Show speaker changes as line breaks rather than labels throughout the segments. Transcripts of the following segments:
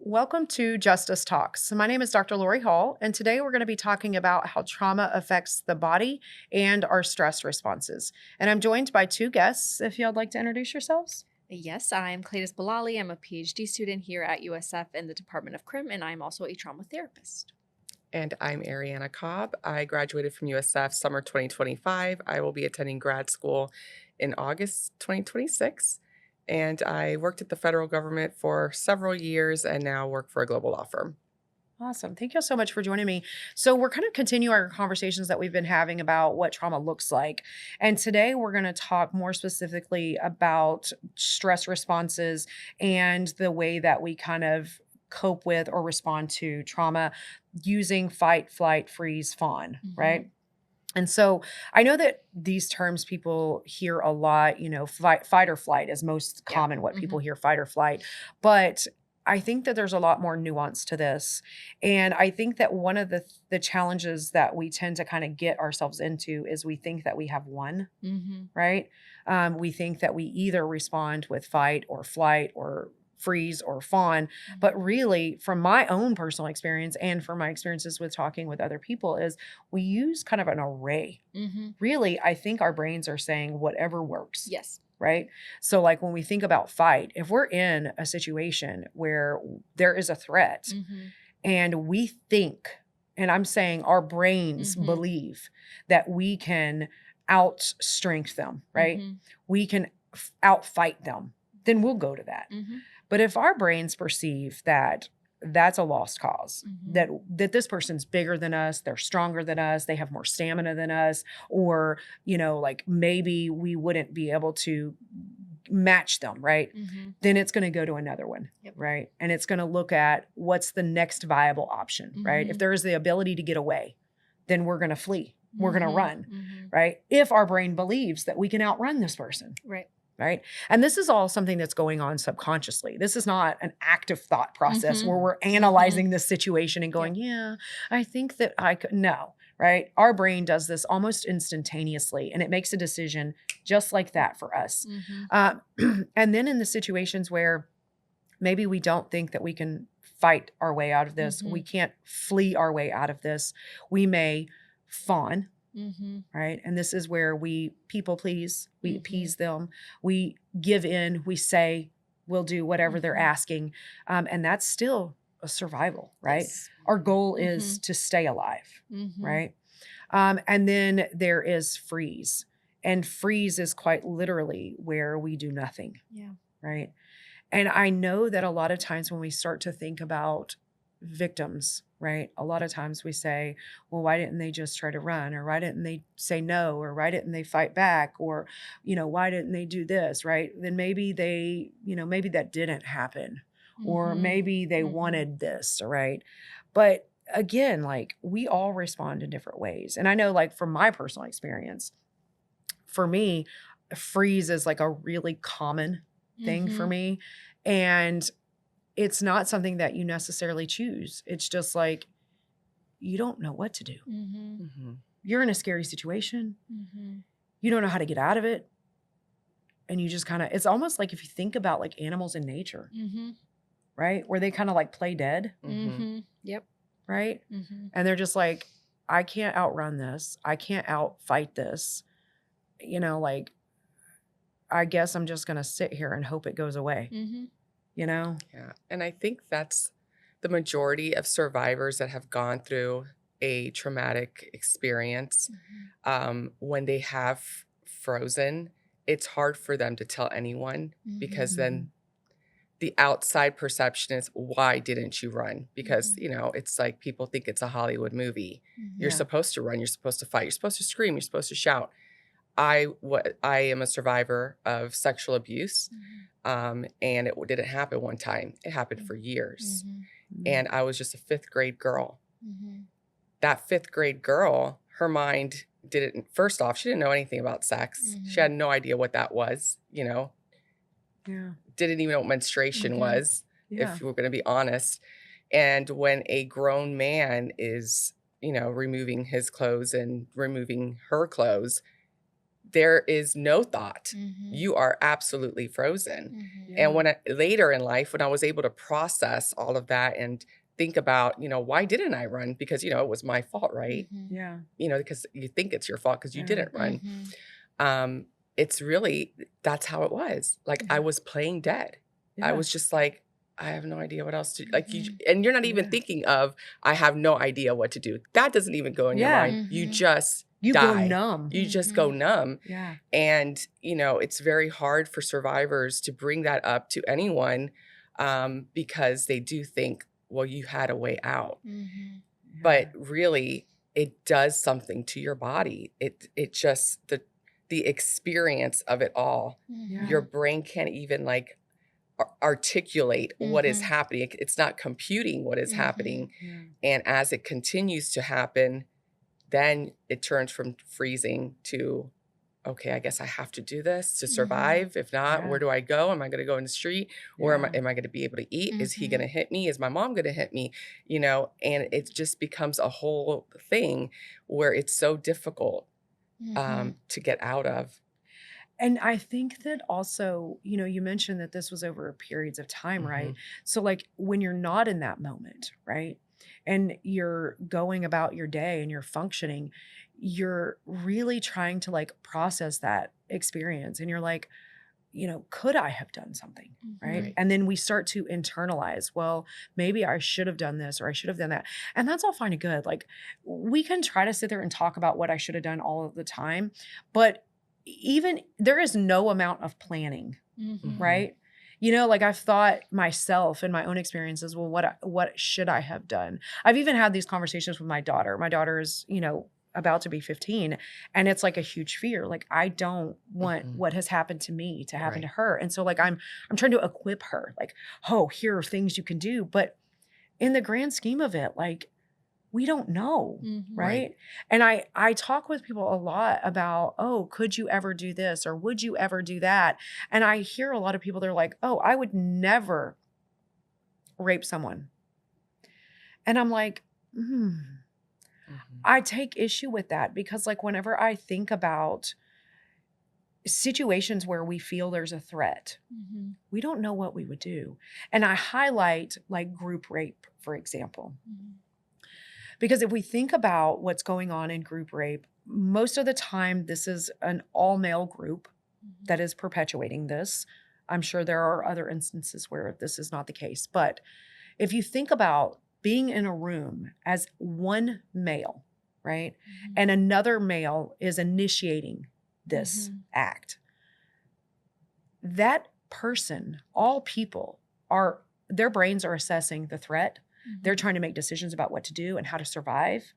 Welcome to Justice Talks. My name is Dr. Lori Hall, and today we're going to be talking about how trauma affects the body and our stress responses. And I'm joined by two guests. If y'all would like to introduce yourselves.
Yes, I'm Cletus Bilali. I'm a PhD student here at USF in the Department of Crim, and I'm also a trauma therapist.
And I'm Ariana Cobb. I graduated from USF summer 2025. I will be attending grad school in August 2026. And I worked at the federal government for several years and now work for a global law firm.
Awesome. Thank you so much for joining me. So we're kind of continue our conversations that we've been having about what trauma looks like. And today we're going to talk more specifically about stress responses and the way that we kind of cope with or respond to trauma using fight, flight, freeze, fawn, right? And so I know that these terms people hear a lot, fight or flight is most
Yeah.
common what people hear, fight or flight. But I think that there's a lot more nuance to this. And I think that one of the challenges that we tend to kind of get ourselves into is we think that we have one, right? We think that we either respond with fight or flight or freeze or fawn. But really, from my own personal experience and from my experiences with talking with other people, is we use kind of an array. Really, I think our brains are saying whatever works.
Yes.
Right. So like when we think about fight, if we're in a situation where there is a threat and we think, and I'm saying our brains believe that we can outstrength them, right? We can outfight them, then we'll go to that. But if our brains perceive that that's a lost cause, that this person's bigger than us, they're stronger than us, they have more stamina than us, or, like maybe we wouldn't be able to match them, right? Then it's going to go to another one, right? And it's going to look at what's the next viable option, right? If there is the ability to get away, then we're going to flee. We're going to run, right? If our brain believes that we can outrun this person. Right. And this is all something that's going on subconsciously. This is not an active thought process where we're analyzing this situation and going, yeah, I think that I could. No, right. Our brain does this almost instantaneously and it makes a decision just like that for us. And then in the situations where maybe we don't think that we can fight our way out of this, we can't flee our way out of this, we may fawn. Right. And this is where we people please, we appease them, we give in, we say we'll do whatever they're asking. And that's still a survival, right?
Yes.
Our goal is to stay alive, right? And then there is freeze. And freeze is quite literally where we do nothing. Right. And I know that a lot of times when we start to think about victims, right? A lot of times we say, well, why didn't they just try to run? Or why didn't they say no? Or why didn't they fight back? Or, why didn't they do this? Right. Then maybe they, maybe that didn't happen. Or maybe they wanted this. Right. But again, like we all respond in different ways. And I know like from my personal experience, for me, freeze is like a really common thing for me. And it's not something that you necessarily choose. It's just like, you don't know what to do. You're in a scary situation. You don't know how to get out of it. And you just kind of, it's almost like if you think about like animals in nature, right? Where they kind of like play dead.
Yep.
Right. And they're just like, I can't outrun this. I can't outfight this. Like, I guess I'm just going to sit here and hope it goes away.
Yeah. And I think that's the majority of survivors that have gone through a traumatic experience. When they have frozen, it's hard for them to tell anyone because then the outside perception is, why didn't you run? Because, it's like people think it's a Hollywood movie. You're supposed to run. You're supposed to fight. You're supposed to scream. You're supposed to shout. I am a survivor of sexual abuse. And it didn't happen one time. It happened for years. And I was just a fifth grade girl. That fifth grade girl, her mind first off, she didn't know anything about sex. She had no idea what that was, didn't even know what menstruation was, if we're going to be honest. And when a grown man is, removing his clothes and removing her clothes, there is no thought.
Mm-hmm.
You are absolutely frozen.
Mm-hmm.
Yeah.
And when later in life, when I was able to process all of that and think about, why didn't I run? Because, it was my fault, right?
Mm-hmm.
Yeah.
Because you think it's your fault because you
Yeah.
didn't run.
Mm-hmm.
It's really, that's how it was. Like I
Yeah.
was playing dead.
Yeah.
I was just like, I have no idea what else to like you,
Mhm.
and you're not even
Yeah.
thinking of, I have no idea what to do. That doesn't even go in your
Yeah.
mind. You
Mhm.
just
You go
die.
numb.
You just go numb.
Yeah.
And, it's very hard for survivors to bring that up to anyone because they do think, well, you had a way out.
Mm-hmm.
But really, it does something to your body. It just, the experience of it all,
Mm-hmm.
your brain can't even like articulate what is
Mhm.
happening. It's not computing what is
Mhm.
happening.
Yeah.
And as it continues to happen, then it turns from freezing to, okay, I guess I have to do this to survive. If not,
Yeah.
where do I go? Am I going to go in the street? Or am
Yeah.
I going to be able to eat? Is he
Mhm.
going to hit me? Is my mom going to hit me? And it just becomes a whole thing where it's so difficult
Mhm.
to get out of.
And I think that also, you mentioned that this was over periods of time, right? So like when you're not in that moment, right? And you're going about your day and you're functioning, you're really trying to like process that experience. And you're like, could I have done something? Right.
Right.
And then we start to internalize, well, maybe I should have done this or I should have done that. And that's all fine and good. Like we can try to sit there and talk about what I should have done all of the time, but even there is no amount of planning,
Mhm.
right? Like I've thought myself in my own experiences, well, what should I have done? I've even had these conversations with my daughter. My daughter is, about to be 15, and it's like a huge fear. Like I don't want what has happened to me to happen to
Right.
her. And so like I'm trying to equip her like, oh, here are things you can do. But in the grand scheme of it, like we don't know.
Mhm.
Right. And I talk with people a lot about, oh, could you ever do this? Or would you ever do that? And I hear a lot of people, they're like, oh, I would never rape someone. And I'm like, I take issue with that because like whenever I think about situations where we feel there's a threat,
Mhm.
we don't know what we would do. And I highlight like group rape, for example.
Mhm.
Because if we think about what's going on in group rape, most of the time, this is an all male group that is perpetuating this. I'm sure there are other instances where this is not the case. But if you think about being in a room as one male, right,
Mhm.
and another male is initiating this act, that person, all people their brains are assessing the threat. They're trying to make decisions about what to do and how to survive,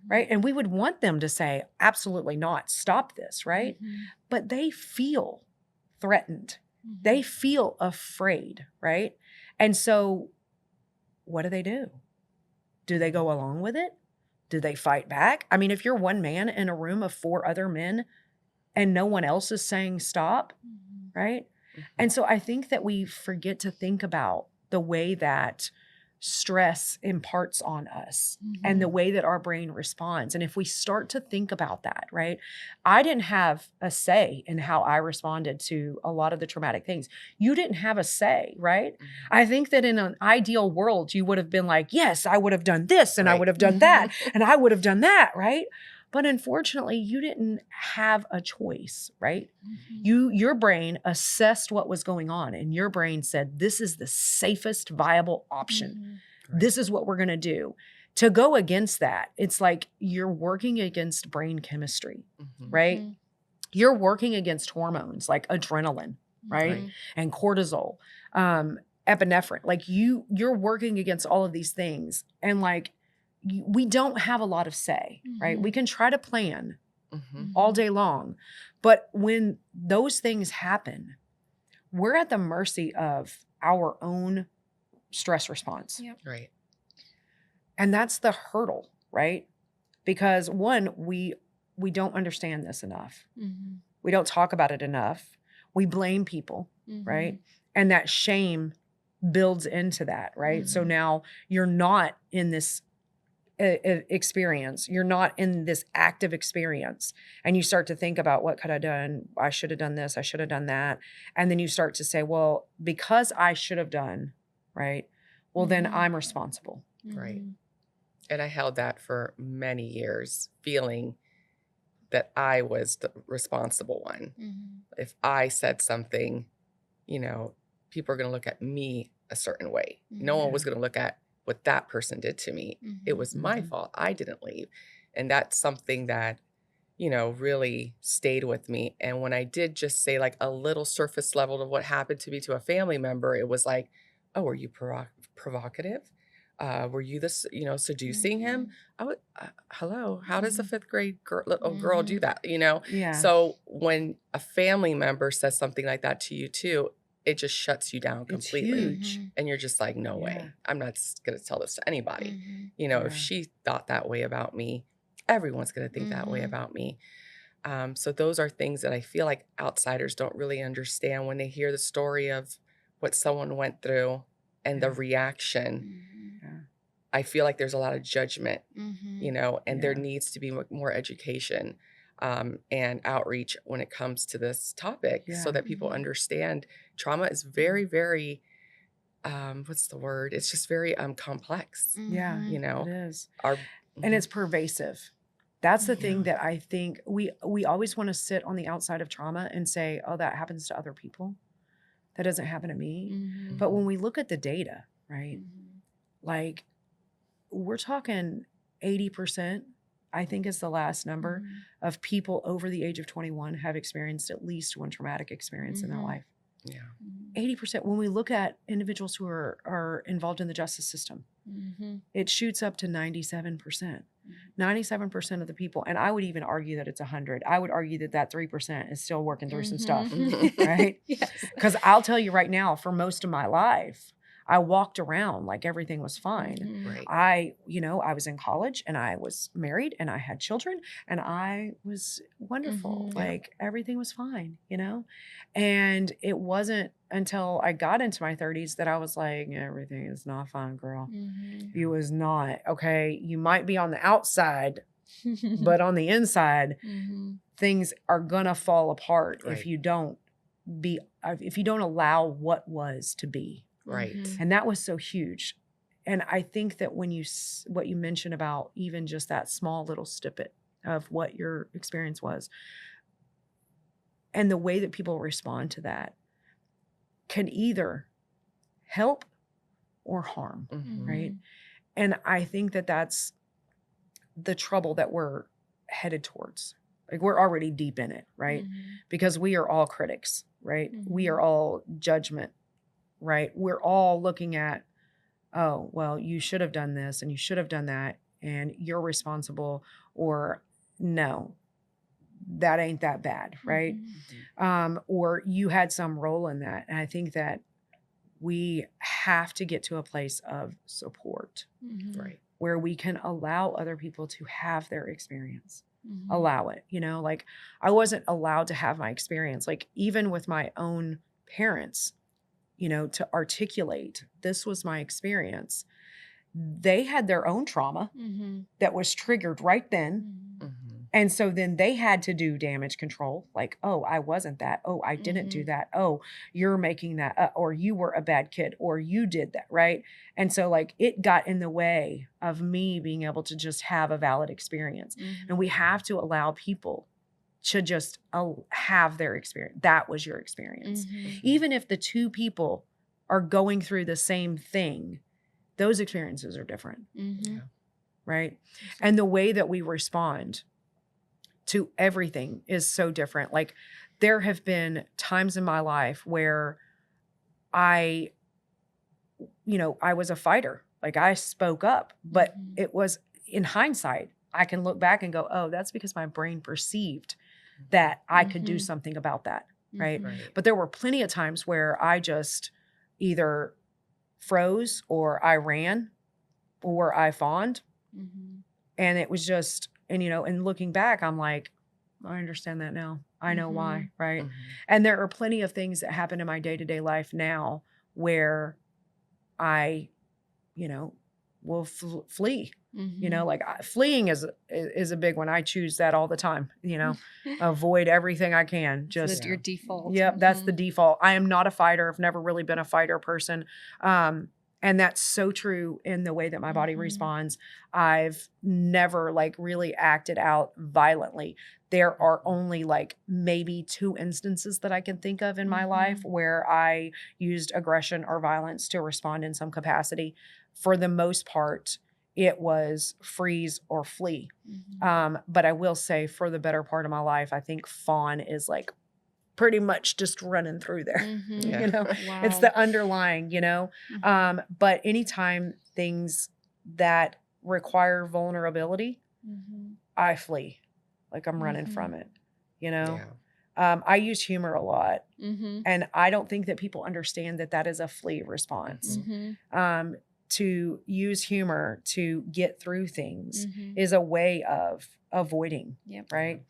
right? And we would want them to say, absolutely not, stop this, right? But they feel threatened. They feel afraid, right? And so what do? Do they go along with it? Do they fight back? I mean, if you're one man in a room of 4 other men and no one else is saying stop, right? And so I think that we forget to think about the way that stress imparts on us and the way that our brain responds. And if we start to think about that, right? I didn't have a say in how I responded to a lot of the traumatic things. You didn't have a say, right? I think that in an ideal world, you would have been like, yes, I would have done this and I would have done that and I would have done that, right? But unfortunately, you didn't have a choice, right? Your brain assessed what was going on and your brain said, this is the safest viable option. This is what we're going to do. To go against that, it's like you're working against brain chemistry, right? You're working against hormones like adrenaline, right? And cortisol, epinephrine. Like you're working against all of these things. And like, we don't have a lot of say, right? We can try to plan all day long, but when those things happen, we're at the mercy of our own stress response.
Right.
And that's the hurdle, right? Because one, we don't understand this enough. We don't talk about it enough. We blame people, right? And that shame builds into that, right? So now you're not in this experience. You're not in this active experience. And you start to think about, what could I have done? I should have done this. I should have done that. And then you start to say, well, because I should have done, right? Well, then I'm responsible.
Right. And I held that for many years, feeling that I was the responsible one. If I said something, you know, people are going to look at me a certain way. No one was going to look at what that person did to me. It was my fault. I didn't leave. And that's something that, you know, really stayed with me. And when I did just say like a little surface level of what happened to me to a family member, it was like, oh, were you provocative? Were you this, you know, seducing him? I would, hello, how does a fifth grade little girl do that? You know?
Yeah.
So when a family member says something like that to you too, it just shuts you down completely.
It's huge.
And you're just like, no way. I'm not going to tell this to anybody. You know, if she thought that way about me, everyone's going to think that way about me. So those are things that I feel like outsiders don't really understand when they hear the story of what someone went through and the reaction. I feel like there's a lot of judgment, you know, and there needs to be more education and outreach when it comes to this topic so that people understand trauma is very, very, what's the word? It's just very complex.
Yeah,
you know,
it is.
Our,
And it's pervasive. That's the thing that I think we always want to sit on the outside of trauma and say, oh, that happens to other people. That doesn't happen to me. But when we look at the data, right, like we're talking 80%, I think is the last number of people over the age of 21 have experienced at least one traumatic experience in their life.
Yeah.
80%. When we look at individuals who are involved in the justice system, it shoots up to 97%. 97% of the people, and I would even argue that it's 100. I would argue that 3% is still working through some stuff, right? Because I'll tell you right now, for most of my life, I walked around like everything was fine.
Right.
I was in college and I was married and I had children and I was wonderful. Like everything was fine, you know? And it wasn't until I got into my 30s that I was like, everything is not fine, girl. It was not. Okay. You might be on the outside, but on the inside, things are gonna fall apart if you don't allow what was to be.
Right.
And that was so huge. And I think that when what you mentioned about even just that small little snippet of what your experience was and the way that people respond to that can either help or harm, right? And I think that that's the trouble that we're headed towards. Like we're already deep in it, right? Because we are all critics, right? We are all judgment, right? We're all looking at, oh, well, you should have done this and you should have done that and you're responsible, or no, that ain't that bad, right? Or you had some role in that. And I think that we have to get to a place of support,
Right.
where we can allow other people to have their experience. Allow it, you know, like I wasn't allowed to have my experience, like even with my own parents, you know, to articulate, this was my experience. They had their own trauma that was triggered right then. And so then they had to do damage control. Like, oh, I wasn't that. Oh, I didn't do that. Oh, you're making that, or you were a bad kid, or you did that, right? And so like it got in the way of me being able to just have a valid experience. And we have to allow people to just have their experience. That was your experience. Even if the two people are going through the same thing, those experiences are different, right? And the way that we respond to everything is so different. Like there have been times in my life where I was a fighter. Like I spoke up, but it was, in hindsight, I can look back and go, oh, that's because my brain perceived that I could do something about that, right? But there were plenty of times where I just either froze or I ran or I fawned. And it was just, and looking back, I'm like, I understand that now. I know why, right? And there are plenty of things that happen in my day-to-day life now where I, will flee.
Mhm.
You know, like fleeing is a big one. I choose that all the time, you know, avoid everything I can.
So
Just,
that's your default.
yep, that's the
Mhm.
default. I am not a fighter. I've never really been a fighter person. And that's so true in the way that my body
Mhm.
responds. I've never like really acted out violently. There are only like maybe 2 instances that I can think of in my life where I used aggression or violence to respond in some capacity. For the most part, it was freeze or flee.
Mhm.
But I will say for the better part of my life, I think fawn is like pretty much just running through there.
Mhm.
Yeah.
You know,
Wow.
it's the underlying, you know.
Mhm.
But anytime things that require vulnerability,
Mhm.
I flee. Like I'm running
Mhm.
from it, you know.
Yeah.
I use humor a lot,
Mhm.
and I don't think that people understand that that is a flee response.
Mhm.
To use humor to get through things
Mhm.
is a way of avoiding,
Yep.
right?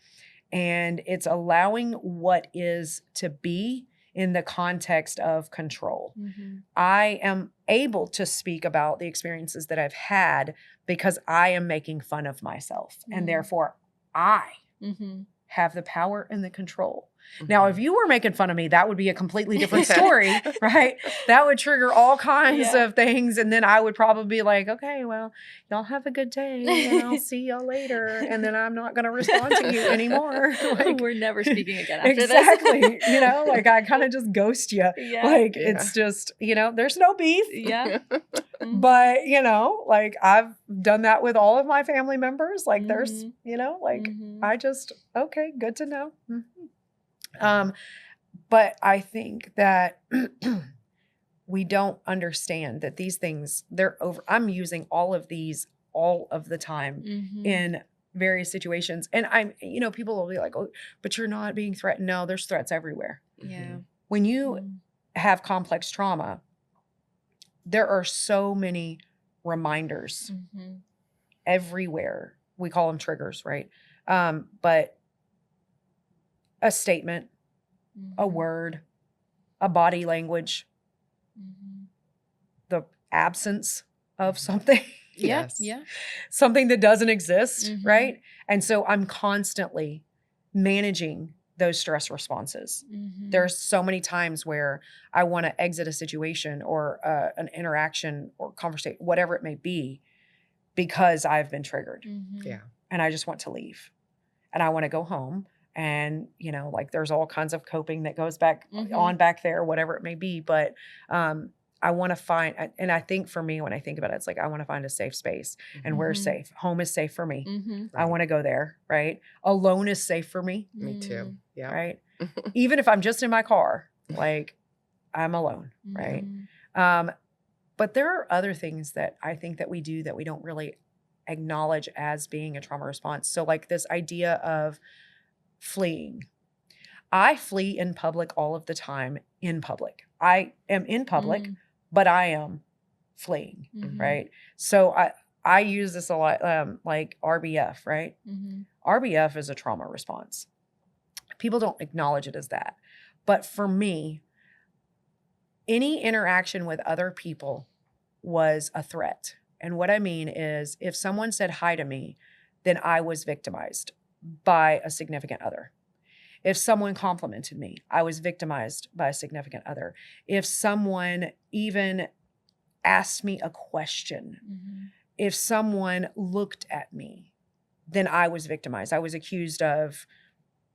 And it's allowing what is to be in the context of control.
Mhm.
I am able to speak about the experiences that I've had because I am making fun of myself. And
Mhm.
therefore, I
Mhm.
have the power and the control. Now, if you were making fun of me, that would be a completely different
Yeah.
story, right? That would trigger all kinds
Yeah.
of things. And then I would probably be like, okay, well, y'all have a good day and I'll see y'all later. And then I'm not going to respond to you anymore. Like,
We're never speaking again after
exactly.
this.
You know, like I kind of just ghost you.
Yeah.
Like
Yeah.
it's just, you know, there's no beef.
Yeah. Mhm.
But, you know, like I've done that with all of my family members. Like there's,
Mhm.
you know, like
Mhm.
I just, okay, good to know. But I think that we don't understand that these things, they're over. I'm using all of these all of the time
Mhm.
in various situations. And I'm, you know, people will be like, oh, but you're not being threatened. No, there's threats everywhere.
Yeah.
When you
Mhm.
have complex trauma, there are so many reminders
Mhm.
everywhere. We call them triggers, right? But a statement, a
Mhm.
word, a body language,
Mhm.
the absence of something,
Yeah.
Yes.
Yeah.
something that doesn't exist,
Mhm.
right? And so I'm constantly managing those stress responses.
Mhm.
There's so many times where I want to exit a situation or an interaction or conversation, whatever it may be, because I've been triggered
Mhm.
Yeah.
and I just want to leave and I want to go home. And, you know, like there's all kinds of coping that goes back on back there, whatever it may be. But I want to find, and I think for me, when I think about it, it's like I want to find a safe space and we're
Mhm.
safe. Home is safe for me.
Mhm.
I want to go there, right? Alone is safe for me,
Me too. Yeah.
right? Even if I'm just in my car, like I'm alone, right?
Mhm.
But there are other things that I think that we do that we don't really acknowledge as being a trauma response. So like this idea of fleeing. I flee in public all of the time in public. I am in public,
Mm.
but I am fleeing,
Mhm.
right? So I use this a lot, like RBF, right?
Mhm.
RBF is a trauma response. People don't acknowledge it as that. But for me, any interaction with other people was a threat. And what I mean is if someone said hi to me, then I was victimized by a significant other. If someone complimented me, I was victimized by a significant other. If someone even asked me a question,
Mhm.
if someone looked at me, then I was victimized. I was accused of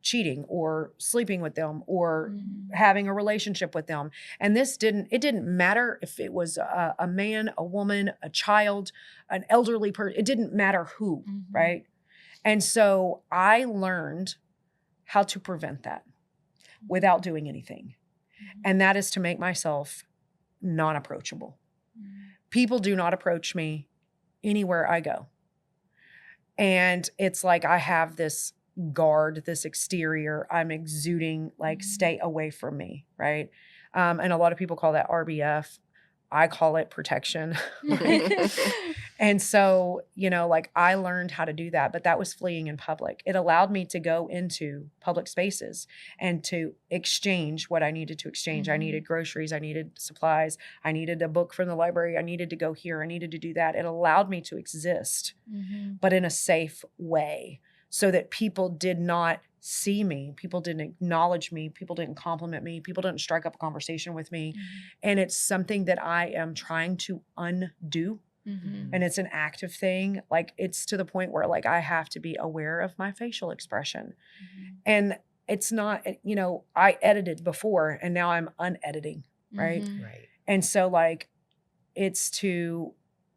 cheating or sleeping with them or
Mhm.
having a relationship with them. And it didn't matter if it was a man, a woman, a child, an elderly person, it didn't matter who,
Mhm.
right? And so I learned how to prevent that without doing anything.
Mhm.
And that is to make myself non-approachable.
Mhm.
People do not approach me anywhere I go. And it's like I have this guard, this exterior, I'm exuding like
Mhm.
stay away from me, right? And a lot of people call that RBF. I call it protection. And so, like I learned how to do that, but that was fleeing in public. It allowed me to go into public spaces and to exchange what I needed to exchange. I needed groceries. I needed supplies. I needed a book from the library. I needed to go here. I needed to do that. It allowed me to exist, but in a safe way so that people did not see me. People didn't acknowledge me. People didn't compliment me. People didn't strike up a conversation with me. And it's something that I am trying to undo. And it's an active thing. Like it's to the point where like I have to be aware of my facial expression. And it's not, I edited before and now I'm unediting, right?
Right.
And so like it's to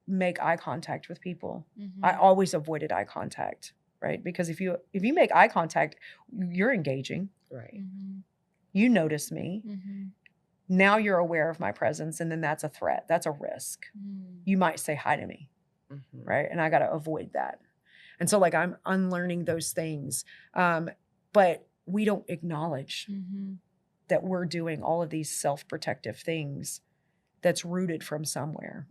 make eye contact with people. I always avoided eye contact, right? Because if you make eye contact, you're engaging.
Right.
You notice me. Now you're aware of my presence, and then that's a threat. That's a risk. You might say hi to me, right? And I got to avoid that. And so like I'm unlearning those things. But we don't acknowledge that we're doing all of these self-protective things that's rooted from somewhere,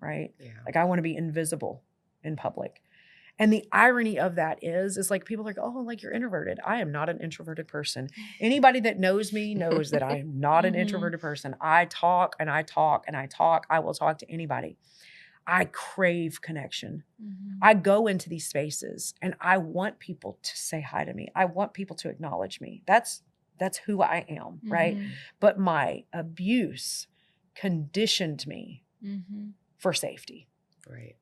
right?
Yeah.
Like I want to be invisible in public. And the irony of that is like people are like, oh, like you're introverted. I am not an introverted person. Anybody that knows me knows that I am not an introverted person. I talk and I talk and I talk. I will talk to anybody. I crave connection. I go into these spaces and I want people to say hi to me. I want people to acknowledge me. That's who I am, right? But my abuse conditioned me for safety.
Right.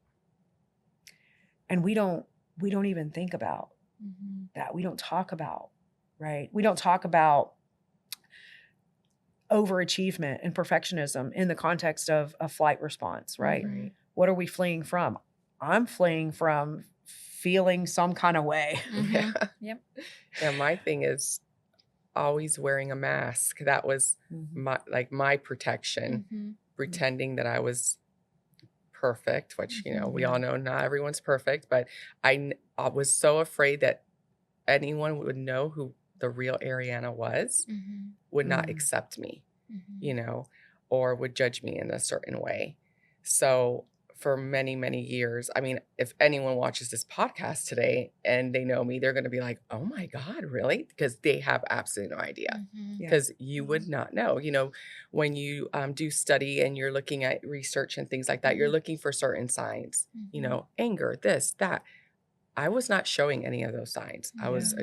And we don't even think about that. We don't talk about, right? We don't talk about overachievement and perfectionism in the context of a flight response, right? What are we fleeing from? I'm fleeing from feeling some kind of way.
Yeah. My thing is always wearing a mask. That was my protection, pretending that I was perfect, which, we all know not everyone's perfect, but I was so afraid that anyone would know who the real Ariana was, would not accept me, or would judge me in a certain way. So for many, many years, I mean, if anyone watches this podcast today and they know me, they're going to be like, oh my God, really? Because they have absolutely no idea. Because you would not know, when you do study and you're looking at research and things like that, you're looking for certain signs, anger, this, that. I was not showing any of those signs. I was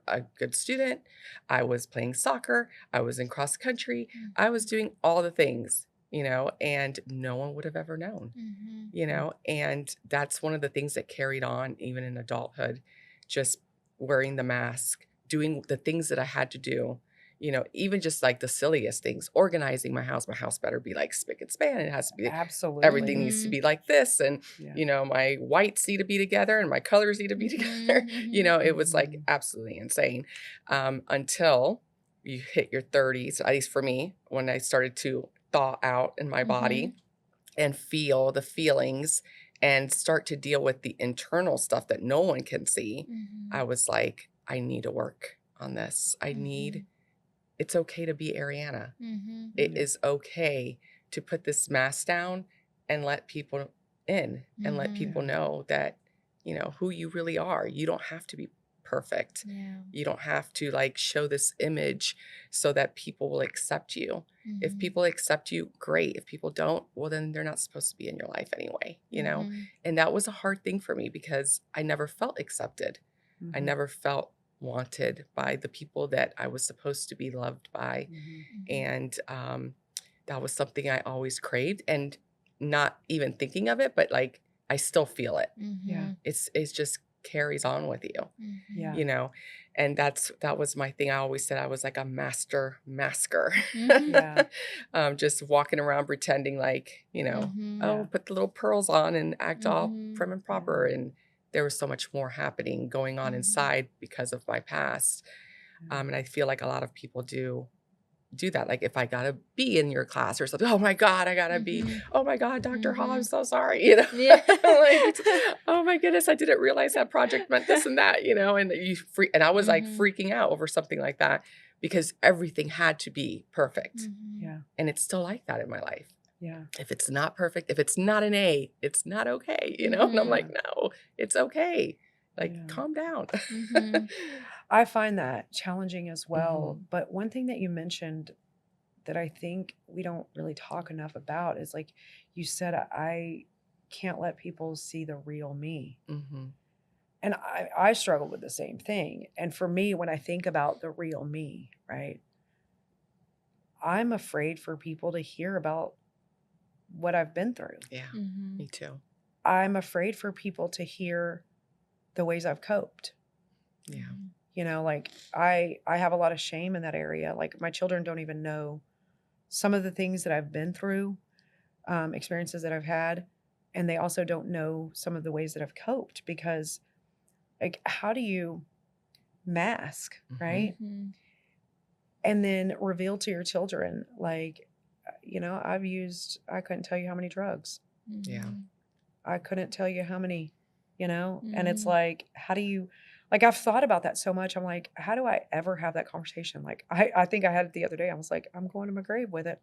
a good student. I was playing soccer. I was in cross country. I was doing all the things, and no one would have ever known, and that's one of the things that carried on even in adulthood, just wearing the mask, doing the things that I had to do, even just like the silliest things, organizing my house. My house better be like spick and span. It has to be
Absolutely.
Everything needs to be like this. And, my whites need to be together and my colors need to be together. It was like absolutely insane until you hit your 30s, at least for me, when I started to thaw out in my body and feel the feelings and start to deal with the internal stuff that no one can see. I was like, I need to work on this. It's okay to be Ariana. It is okay to put this mask down and let people in and let people know that, who you really are. You don't have to be perfect. You don't have to like show this image so that people will accept you. If people accept you, great. If people don't, well, then they're not supposed to be in your life anyway, And that was a hard thing for me because I never felt accepted. I never felt wanted by the people that I was supposed to be loved by. And that was something I always craved, and not even thinking of it, but like I still feel it. It's just carries on with you. And that was my thing. I always said I was like a master masker. Just walking around pretending like, put the little pearls on and act all prim and proper. And there was so much more happening going on inside because of my past. And I feel like a lot of people do that. Like if I got to be in your class or something, oh my God, I got to be, oh my God, Dr. Hall, I'm so sorry. Like, oh my goodness, I didn't realize that project meant this and that, and I was like freaking out over something like that because everything had to be perfect. And it's still like that in my life.
Yeah.
If it's not perfect, if it's not an A, it's not okay, you know? And I'm like, no, it's okay. Like,
Yeah.
calm down.
I find that challenging as well.
Mhm.
But one thing that you mentioned that I think we don't really talk enough about is like you said, I can't let people see the real me.
Mhm.
And I struggle with the same thing. And for me, when I think about the real me, right, I'm afraid for people to hear about what I've been through.
Yeah,
Mhm.
me too.
I'm afraid for people to hear the ways I've coped.
Yeah.
Mhm.
You know, like I have a lot of shame in that area. Like my children don't even know some of the things that I've been through, experiences that I've had, and they also don't know some of the ways that I've coped because, like, how do you mask,
Mhm.
right?
Mhm.
And then reveal to your children, like, you know, I couldn't tell you how many drugs.
Yeah.
Mhm.
I couldn't tell you how many, you know, and it's
Mhm.
like, how do you, like, I've thought about that so much. I'm like, how do I ever have that conversation? Like, I think I had it the other day. I was like, I'm going to my grave with it.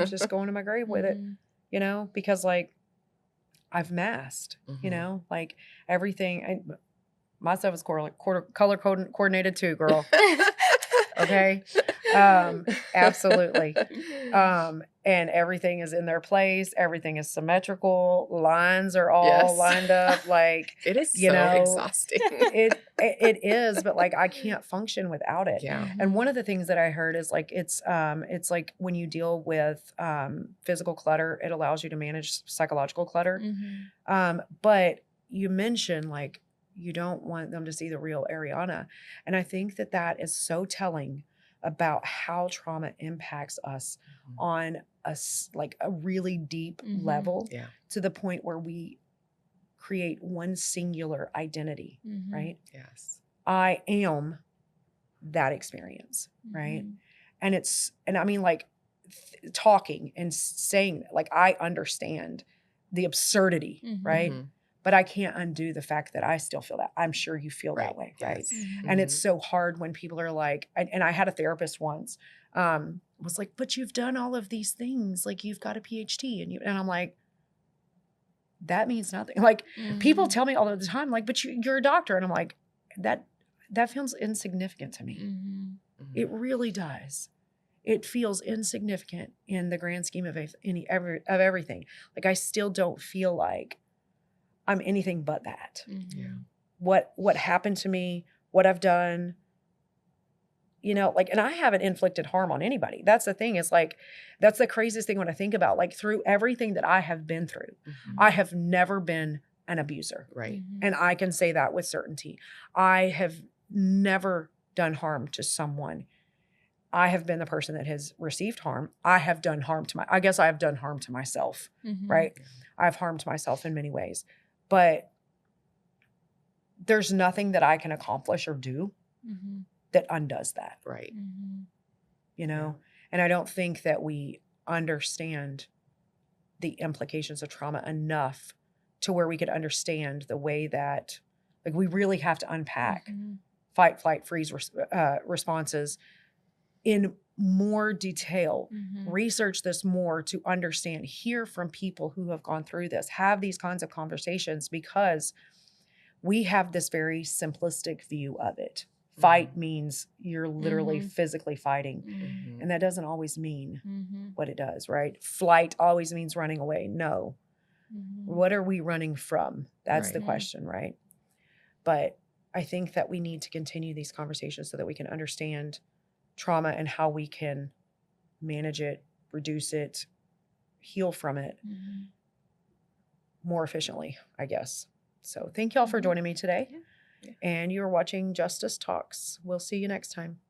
Just going to my grave with it,
Mhm.
you know, because like I've masked, you
Mhm.
know, like everything. My stuff is color coordinated too, girl. Okay. Absolutely. And everything is in their place. Everything is symmetrical. Lines are all
Yes.
lined up. Like,
It is
you
so
know,
exhausting.
it is, but like I can't function without it.
Yeah.
And one of the things that I heard is like it's like when you deal with physical clutter, it allows you to manage psychological clutter.
Mhm.
But you mentioned like you don't want them to see the real Ariana, and I think that that is so telling about how trauma impacts us
Mhm.
on like a really deep
Mhm.
level
Yeah.
to the point where we create one singular identity,
Mhm.
right?
Yes.
I am that experience, right?
Mhm.
And I mean, like talking and saying, like, I understand the absurdity,
Mhm.
right?
Mhm.
But I can't undo the fact that I still feel that. I'm sure you feel that
Right.
way, right?
Yes.
Mhm.
And it's
Mhm.
so hard when people are like, and I had a therapist once, was like, but you've done all of these things, like you've got a PhD, and I'm like, that means nothing. Like people
Mhm.
tell me all the time, like, but you're a doctor, and I'm like, that feels insignificant to me.
Mhm.
It really does. It feels insignificant in the grand scheme of everything. Like I still don't feel like I'm anything but that.
Yeah.
Mhm.
What happened to me, what I've done, you know, like, and I haven't inflicted harm on anybody. That's the thing, is like, that's the craziest thing when I think about, like, through everything that I have been through,
Mhm.
I have never been an abuser.
Right.
Mhm.
And I can say that with certainty. I have never done harm to someone. I have been the person that has received harm. I have done harm to I guess I have done harm to myself,
Mhm.
right?
Yeah.
I've harmed myself in many ways. But there's nothing that I can accomplish or do
Mhm.
that undoes that,
Right.
Mhm.
you know? And I don't think that we understand the implications of trauma enough to where we could understand the way that, like, we really have to unpack
Mhm.
fight, flight, freeze responses in more detail,
Mhm.
research this more to understand, hear from people who have gone through this, have these kinds of conversations, because we have this very simplistic view of it. Fight means you're literally
Mhm.
physically fighting,
Mhm.
and that doesn't always mean
Mhm.
what it does, right? Flight always means running away. No.
Mhm.
What are we running from? That's the
Right.
question, right? But I think that we need to continue these conversations so that we can understand trauma and how we can manage it, reduce it, heal from it
Mhm.
more efficiently, I guess. So thank y'all for
Mhm.
joining me today.
Yeah.
Yeah.
And you're watching Justice Talks. We'll see you next time.